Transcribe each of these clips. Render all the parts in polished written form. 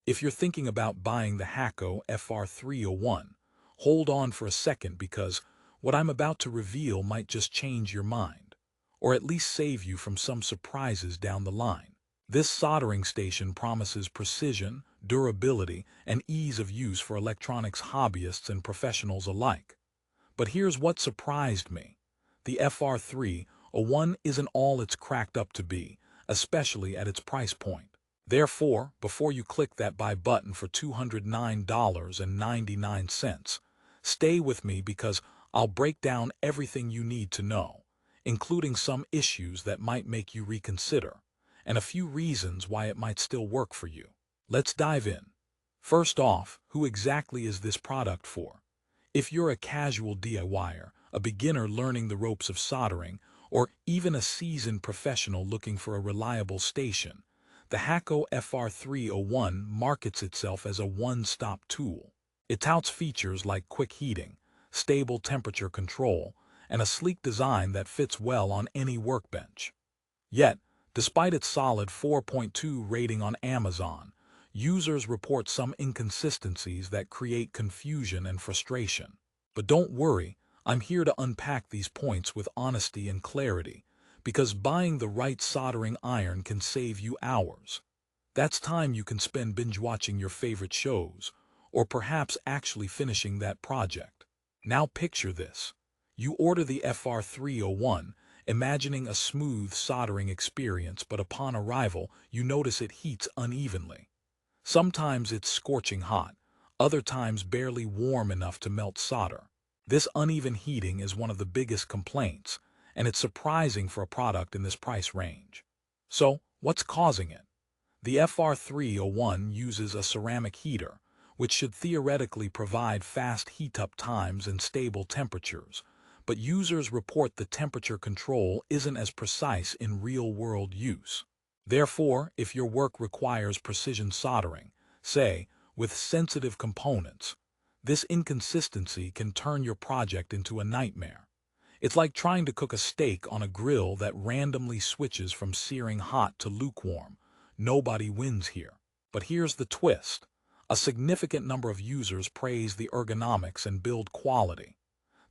If you're thinking about buying the Hakko FR-301, hold on for a second because what I'm about to reveal might just change your mind, or at least save you from some surprises down the line. This soldering station promises precision, durability, and ease of use for electronics hobbyists and professionals alike. But here's what surprised me. The FR-301 isn't all it's cracked up to be, especially at its price point. Therefore, before you click that buy button for $209.99, stay with me because I'll break down everything you need to know, including some issues that might make you reconsider, and a few reasons why it might still work for you. Let's dive in. First off, who exactly is this product for? If you're a casual DIYer, a beginner learning the ropes of soldering, or even a seasoned professional looking for a reliable station, the Hakko FR-301 markets itself as a one-stop tool. It touts features like quick heating, stable temperature control, and a sleek design that fits well on any workbench. Yet, despite its solid 4.2 rating on Amazon, users report some inconsistencies that create confusion and frustration. But don't worry, I'm here to unpack these points with honesty and clarity, because buying the right soldering iron can save you hours. That's time you can spend binge-watching your favorite shows, or perhaps actually finishing that project. Now picture this. You order the FR-301, imagining a smooth soldering experience, but upon arrival, you notice it heats unevenly. Sometimes it's scorching hot, other times barely warm enough to melt solder. This uneven heating is one of the biggest complaints, and it's surprising for a product in this price range. So, what's causing it? The FR-301 uses a ceramic heater, which should theoretically provide fast heat-up times and stable temperatures, but users report the temperature control isn't as precise in real-world use. Therefore, if your work requires precision soldering, say, with sensitive components, this inconsistency can turn your project into a nightmare. It's like trying to cook a steak on a grill that randomly switches from searing hot to lukewarm. Nobody wins here. But here's the twist. A significant number of users praise the ergonomics and build quality.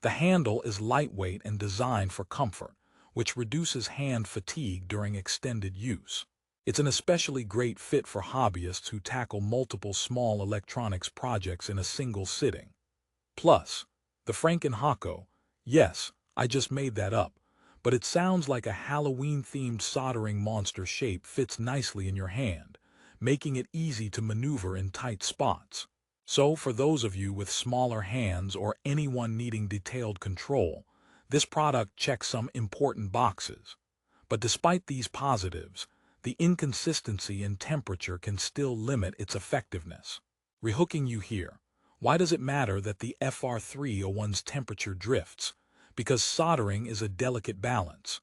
The handle is lightweight and designed for comfort, which reduces hand fatigue during extended use. It's an especially great fit for hobbyists who tackle multiple small electronics projects in a single sitting. Plus, the Hakko, yes, I just made that up, but it sounds like a Halloween-themed soldering monster shape fits nicely in your hand, making it easy to maneuver in tight spots. So, for those of you with smaller hands or anyone needing detailed control, this product checks some important boxes. But despite these positives, the inconsistency in temperature can still limit its effectiveness. Rehooking you here, why does it matter that the FR-301's temperature drifts? Because soldering is a delicate balance.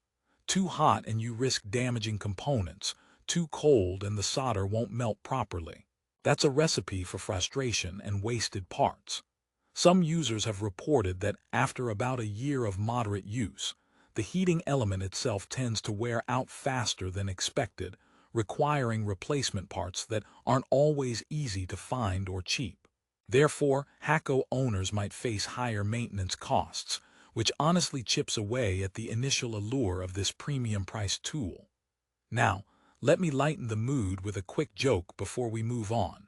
Too hot and you risk damaging components, too cold and the solder won't melt properly. That's a recipe for frustration and wasted parts. Some users have reported that after about a year of moderate use, the heating element itself tends to wear out faster than expected, requiring replacement parts that aren't always easy to find or cheap. Therefore, Hakko owners might face higher maintenance costs, which honestly chips away at the initial allure of this premium-priced tool. Now, let me lighten the mood with a quick joke before we move on.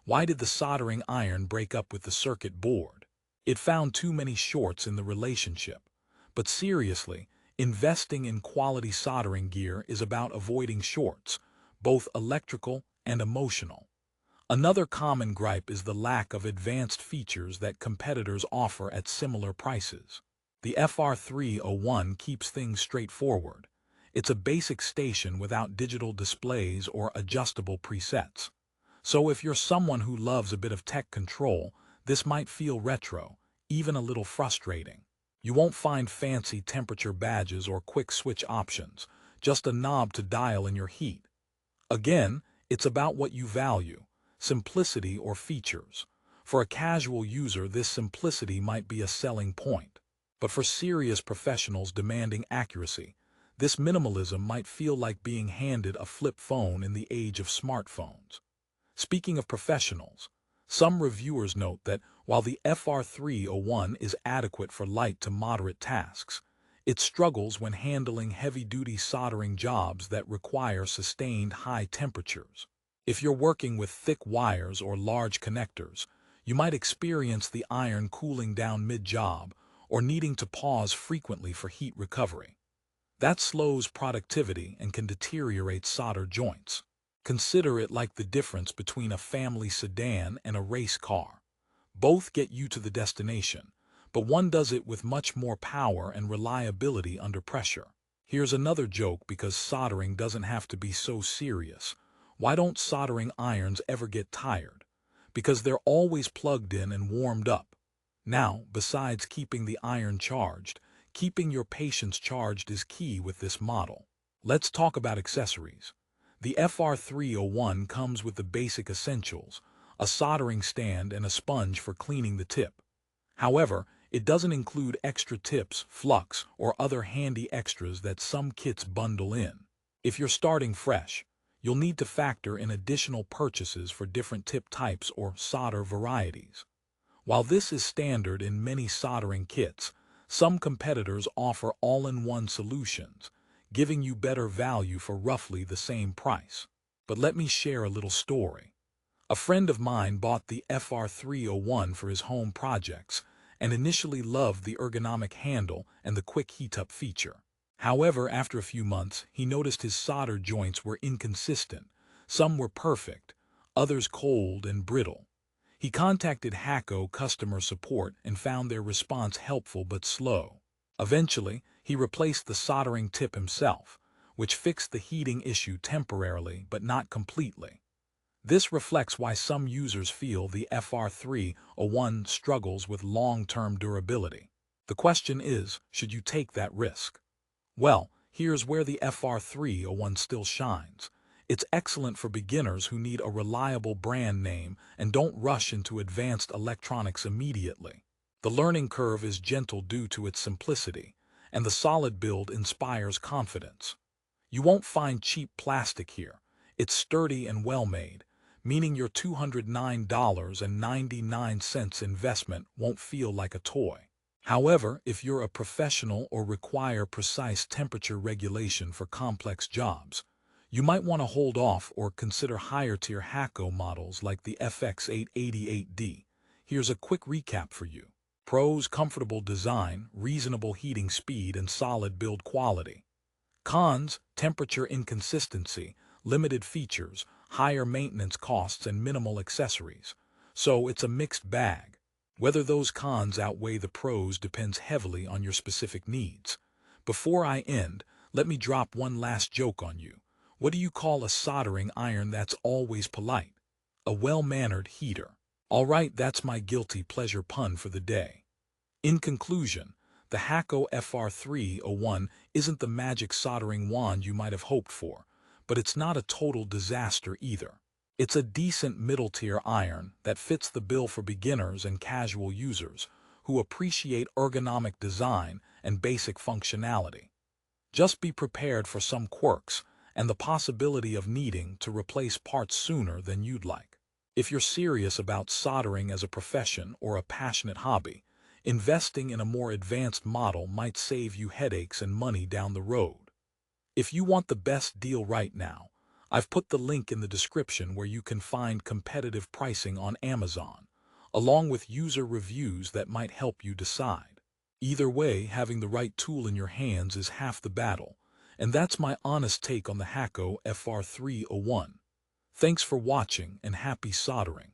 Why did the soldering iron break up with the circuit board? It found too many shorts in the relationship. But seriously, investing in quality soldering gear is about avoiding shorts, both electrical and emotional. Another common gripe is the lack of advanced features that competitors offer at similar prices. The FR-301 keeps things straightforward. It's a basic station without digital displays or adjustable presets. So if you're someone who loves a bit of tech control, this might feel retro, even a little frustrating. You won't find fancy temperature badges or quick switch options, just a knob to dial in your heat. Again, it's about what you value, simplicity or features. For a casual user, this simplicity might be a selling point. But for serious professionals demanding accuracy, this minimalism might feel like being handed a flip phone in the age of smartphones. Speaking of professionals, some reviewers note that while the FR-301 is adequate for light to moderate tasks, it struggles when handling heavy-duty soldering jobs that require sustained high temperatures. If you're working with thick wires or large connectors, you might experience the iron cooling down mid-job or needing to pause frequently for heat recovery. That slows productivity and can deteriorate solder joints. Consider it like the difference between a family sedan and a race car. Both get you to the destination, but one does it with much more power and reliability under pressure. Here's another joke because soldering doesn't have to be so serious. Why don't soldering irons ever get tired? Because they're always plugged in and warmed up. Now, besides keeping the iron charged, keeping your patience charged is key with this model. Let's talk about accessories. The FR-301 comes with the basic essentials, a soldering stand and a sponge for cleaning the tip. However, it doesn't include extra tips, flux, or other handy extras that some kits bundle in. If you're starting fresh, you'll need to factor in additional purchases for different tip types or solder varieties. While this is standard in many soldering kits, some competitors offer all-in-one solutions, giving you better value for roughly the same price. But let me share a little story. A friend of mine bought the FR-301 for his home projects and initially loved the ergonomic handle and the quick heat-up feature. However, after a few months, he noticed his solder joints were inconsistent. Some were perfect, others cold and brittle. He contacted Hakko customer support and found their response helpful but slow. Eventually, he replaced the soldering tip himself, which fixed the heating issue temporarily but not completely. This reflects why some users feel the FR-301 struggles with long-term durability. The question is, should you take that risk? Well, here's where the FR-301 still shines. It's excellent for beginners who need a reliable brand name and don't rush into advanced electronics immediately. The learning curve is gentle due to its simplicity, and the solid build inspires confidence. You won't find cheap plastic here. It's sturdy and well-made, meaning your $209.99 investment won't feel like a toy. However, if you're a professional or require precise temperature regulation for complex jobs, you might want to hold off or consider higher-tier Hakko models like the FX888D. Here's a quick recap for you. Pros: comfortable design, reasonable heating speed, and solid build quality. Cons: temperature inconsistency, limited features, higher maintenance costs, and minimal accessories. So it's a mixed bag. Whether those cons outweigh the pros depends heavily on your specific needs. Before I end, let me drop one last joke on you. What do you call a soldering iron that's always polite? A well-mannered heater. All right, that's my guilty pleasure pun for the day. In conclusion, the Hakko FR-301 isn't the magic soldering wand you might have hoped for, but it's not a total disaster either. It's a decent middle-tier iron that fits the bill for beginners and casual users who appreciate ergonomic design and basic functionality. Just be prepared for some quirks and the possibility of needing to replace parts sooner than you'd like. If you're serious about soldering as a profession or a passionate hobby, investing in a more advanced model might save you headaches and money down the road. If you want the best deal right now, I've put the link in the description where you can find competitive pricing on Amazon, along with user reviews that might help you decide. Either way, having the right tool in your hands is half the battle, and that's my honest take on the Hakko FR-301. Thanks for watching and happy soldering.